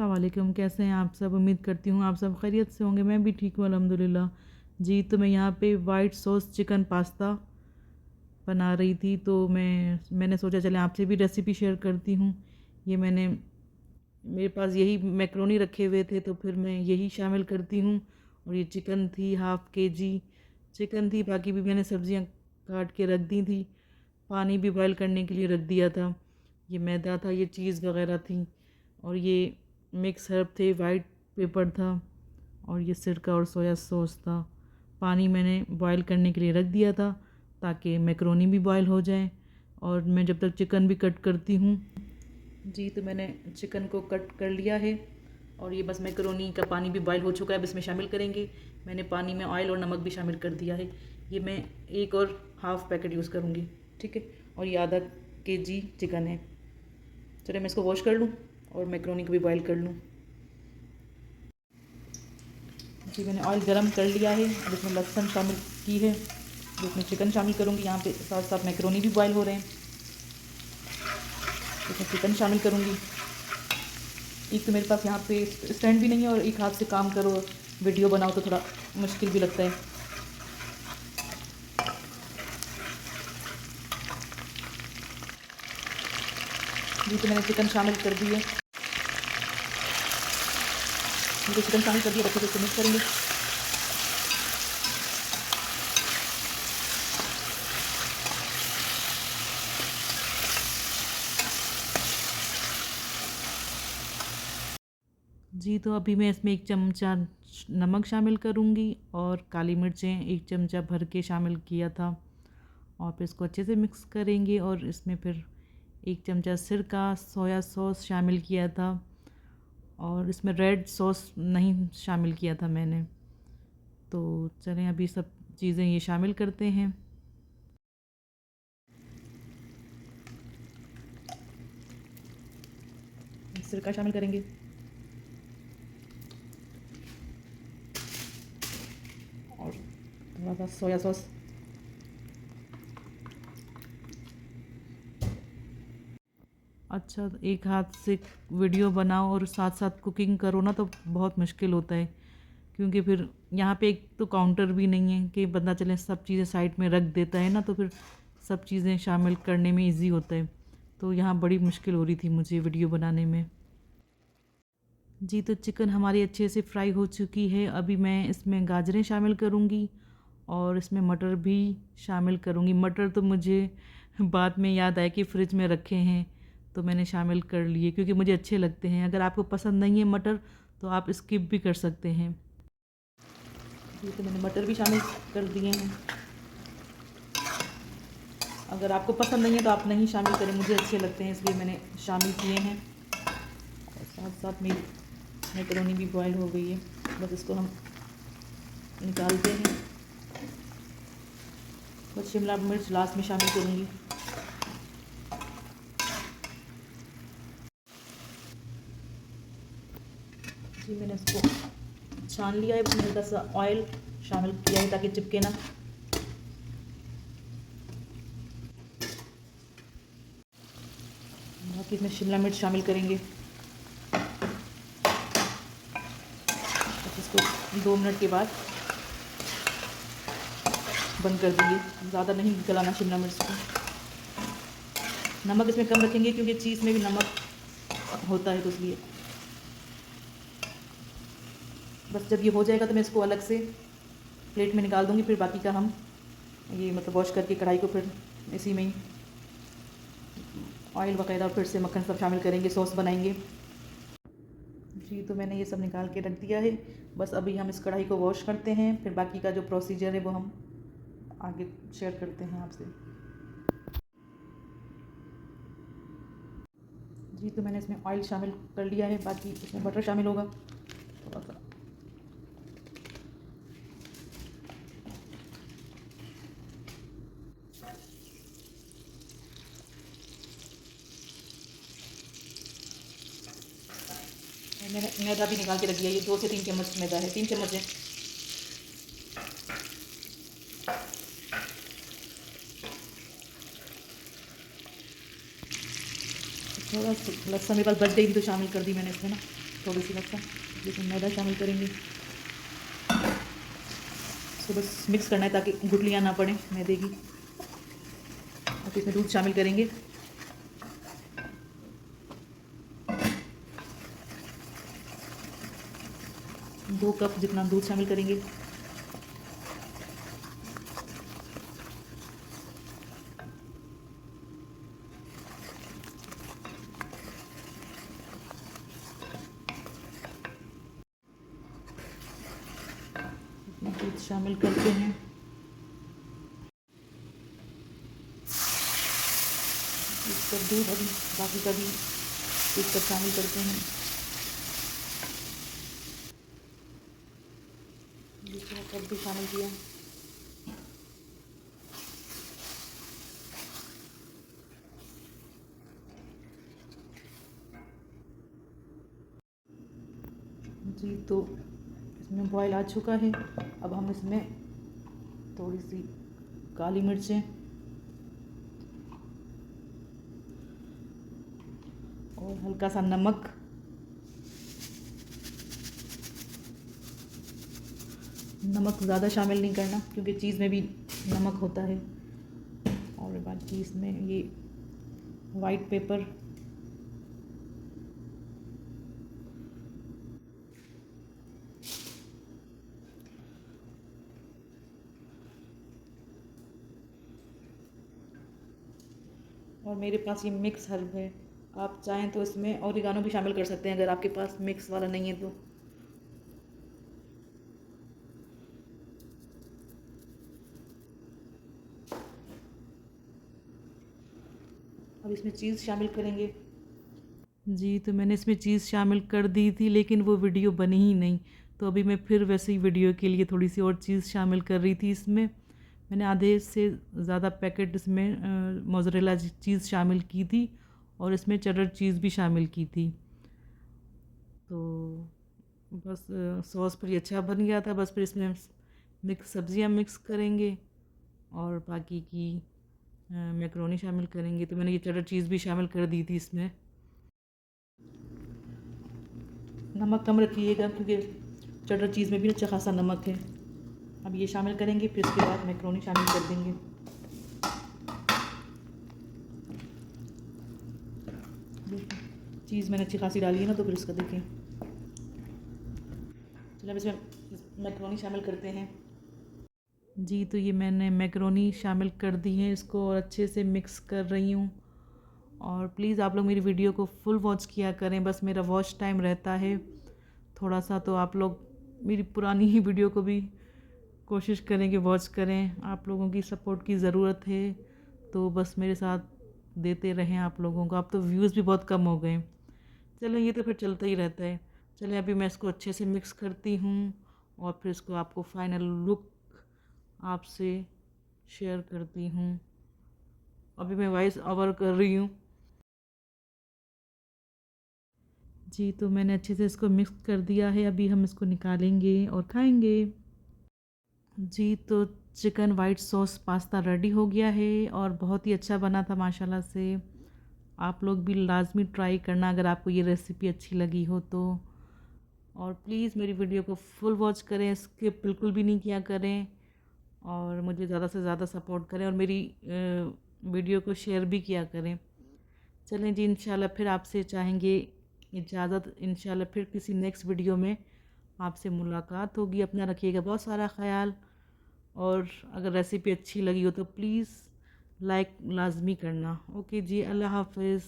अस्सलाम वालेकुम। कैसे हैं आप सब? उम्मीद करती हूँ आप सब खैरियत से होंगे। मैं भी ठीक हूँ अल्हम्दुलिल्लाह। जी, तो मैं यहाँ पे वाइट सॉस चिकन पास्ता बना रही थी, तो मैंने सोचा चले आपसे भी रेसिपी शेयर करती हूँ। ये मैंने मेरे पास यही मैकरोनी रखे हुए थे, तो फिर मैं यही शामिल करती हूँ। और ये चिकन थी, हाफ़ केजी चिकन थी, बाकी भी मैंने सब्ज़ियाँ काट के रख दी थी। पानी भी बॉयल करने के लिए रख दिया था। ये मैदा था, ये चीज़ वगैरह थी, और ये मिक्स हर्ब थे, वाइट पेपर था, और ये सिरका और सोया सॉस था। पानी मैंने बॉयल करने के लिए रख दिया था ताकि मैकरोनी भी बॉयल हो जाए, और मैं जब तक चिकन भी कट करती हूँ। जी, तो मैंने चिकन को कट कर लिया है, और ये बस मैकरोनी का पानी भी बॉयल हो चुका है। अब इसमें शामिल करेंगे। मैंने पानी में ऑयल और नमक भी शामिल कर दिया है। ये मैं एक और हाफ़ पैकेट यूज़ करूँगी, ठीक है। और ये आधा केजी चिकन है। चलिए मैं इसको वॉश कर लूँ और मैकरोनी को भी बॉयल कर लूँ। जी, मैंने ऑयल गरम कर लिया है। अब इसमें लहसुन शामिल की है, इसमें चिकन शामिल करूँगी। यहाँ पे साथ साथ मैकरोनी भी बॉयल हो रहे हैं। इसमें चिकन शामिल करूँगी। एक तो मेरे पास यहाँ पे स्टैंड भी नहीं है, और एक हाथ से काम करो वीडियो बनाओ तो थोड़ा मुश्किल भी लगता है। जी, तो मैंने चिकन शामिल कर दी है। मुझे चिकन शामिल कर दिया, अच्छे से इसको मिक्स करेंगे। जी, तो अभी मैं इसमें 1 चमचा नमक शामिल करूँगी, और काली मिर्चें 1 चमचा भर के शामिल किया था, और फिर इसको अच्छे से मिक्स करेंगे। और इसमें फिर 1 चमचा सिरका, सोया सॉस शामिल किया था, और इसमें रेड सॉस नहीं शामिल किया था मैंने। तो चलें अभी सब चीज़ें ये शामिल करते हैं। सिरका शामिल करेंगे, और थोड़ा सा सोया सॉस। अच्छा, तो एक हाथ से वीडियो बनाओ और साथ साथ कुकिंग करो ना, तो बहुत मुश्किल होता है, क्योंकि फिर यहाँ पे एक तो काउंटर भी नहीं है कि बंदा चले सब चीज़ें साइड में रख देता है ना, तो फिर सब चीज़ें शामिल करने में इजी होता है। तो यहाँ बड़ी मुश्किल हो रही थी मुझे वीडियो बनाने में। जी, तो चिकन हमारी अच्छे से फ्राई हो चुकी है। अभी मैं इसमें गाजरें शामिल करूँगी, और इसमें मटर भी शामिल करूँगी। मटर तो मुझे बाद में याद आया कि फ़्रिज में रखे हैं, तो मैंने शामिल कर लिए क्योंकि मुझे अच्छे लगते हैं। अगर आपको पसंद नहीं है मटर, तो आप स्किप भी कर सकते हैं। जी, तो मैंने मटर भी शामिल कर दिए हैं। अगर आपको पसंद नहीं है तो आप नहीं शामिल करें, मुझे अच्छे लगते हैं इसलिए मैंने शामिल किए हैं। और साथ साथ मेरी मैकरोनी भी बॉयल हो गई है, बस इसको हम निकालते हैं। बस शिमला मिर्च लास्ट में शामिल करूँगी। जी, मैंने इसको छान लिया है, इसमें हल्का सा ऑयल शामिल किया है ताकि चिपके ना। बाकी इसमें शिमला मिर्च शामिल करेंगे। इसको 2 मिनट के बाद बंद कर देंगे। ज़्यादा नहीं गलाना शिमला मिर्च को। नमक इसमें कम रखेंगे क्योंकि चीज़ में भी नमक होता है, तो इसलिए बस जब ये हो जाएगा तो मैं इसको अलग से प्लेट में निकाल दूँगी। फिर बाकी का हम ये मतलब वॉश करके कढ़ाई को फिर इसी में ही ऑयल वगैरह और फिर से मक्खन सब शामिल करेंगे, सॉस बनाएंगे। जी, तो मैंने ये सब निकाल के रख दिया है। बस अभी हम इस कढ़ाई को वॉश करते हैं, फिर बाकी का जो प्रोसीजर है वो हम आगे शेयर करते हैं आपसे। जी, तो मैंने इसमें ऑयल शामिल कर लिया है, बाकी इसमें बटर शामिल होगा थोड़ा सा। मैंने मैदा भी निकाल के रख दिया। ये 2 से 3 चम्मच मैदा है, 3 चम्मच है। थोड़ा लहसुन मेरे पास बच गई थी तो शामिल कर दी मैंने इसमें ना। थोड़ी सी लगता जिसमें मैदा शामिल करेंगे। इसको बस मिक्स करना है ताकि गुठलियाँ ना पड़ें मैदे की। और इसमें दूध शामिल करेंगे। 2 कप जितना दूध शामिल करेंगे। दूध शामिल करते हैं। इस कप दूध अभी बाकी का भी 1 कप शामिल करते हैं। दूसरा कप भी शामिल किया। जी तो इसमें बॉयल आ चुका है। अब हम इसमें थोड़ी सी काली मिर्चें और हल्का सा नमक, नमक ज़्यादा शामिल नहीं करना क्योंकि चीज़ में भी नमक होता है। और बाकी इसमें ये वाइट पेपर, और मेरे पास ये मिक्स हर्ब है। आप चाहें तो इसमें ओरिगानो भी शामिल कर सकते हैं अगर आपके पास मिक्स वाला नहीं है तो। अब इसमें चीज़ शामिल करेंगे। जी तो मैंने इसमें चीज़ शामिल कर दी थी लेकिन वो वीडियो बनी ही नहीं, तो अभी मैं फिर वैसे ही वीडियो के लिए थोड़ी सी और चीज़ शामिल कर रही थी। इसमें मैंने आधे से ज़्यादा पैकेट इसमें मोज़रेला चीज़ शामिल की थी और इसमें चेडर चीज़ भी शामिल की थी। तो बस सॉस फिर ये अच्छा बन गया था। बस फिर इसमें मिक्स सब्ज़ियाँ मिक्स करेंगे और बाकी की मैकरोनी शामिल करेंगे। तो मैंने ये चेडर चीज़ भी शामिल कर दी थी इसमें। नमक कम रखिएगा क्योंकि चेडर चीज़ में भी अच्छा खासा नमक है। अब ये शामिल करेंगे, फिर इसके बाद मैकरोनी शामिल कर देंगे। चीज़ मैंने अच्छी खासी डाली है ना, तो फिर इसका देखें। चलिए अब इसमें मैकरोनी शामिल करते हैं। जी तो ये मैंने मैकरोनी शामिल कर दी है इसको और अच्छे से मिक्स कर रही हूँ। और प्लीज़ आप लोग मेरी वीडियो को फुल वॉच किया करें, बस मेरा वॉच टाइम रहता है थोड़ा सा, तो आप लोग मेरी पुरानी ही वीडियो को भी कोशिश करें कि वॉच करें। आप लोगों की सपोर्ट की ज़रूरत है, तो बस मेरे साथ देते रहें आप लोगों को। अब तो व्यूज़ भी बहुत कम हो गए। चलें ये तो फिर चलता ही रहता है। चलें अभी मैं इसको अच्छे से मिक्स करती हूँ और फिर इसको आपको फाइनल लुक आपसे शेयर करती हूँ। अभी मैं वॉइस ओवर कर रही हूँ। जी तो मैंने अच्छे से इसको मिक्स कर दिया है। अभी हम इसको निकालेंगे और खाएंगे। जी तो chicken white sauce pasta ready हो गया है और बहुत ही अच्छा बना था माशाल्लाह से। आप लोग भी लाजमी ट्राई करना अगर आपको ये रेसिपी अच्छी लगी हो तो। और प्लीज़ मेरी वीडियो को फुल वॉच करें, स्किप बिल्कुल भी नहीं किया करें और मुझे ज़्यादा से ज़्यादा सपोर्ट करें और मेरी वीडियो को शेयर भी किया करें। चलें जी, इंशाल्लाह फिर आपसे चाहेंगे इजाज़त। इंशाल्लाह फिर किसी नेक्स्ट वीडियो में आपसे मुलाकात होगी। अपना रखिएगा बहुत सारा ख्याल और अगर रेसिपी अच्छी लगी हो तो प्लीज़ लाइक लाजमी करना। ओके जी, अल्लाह हाफ़िज़।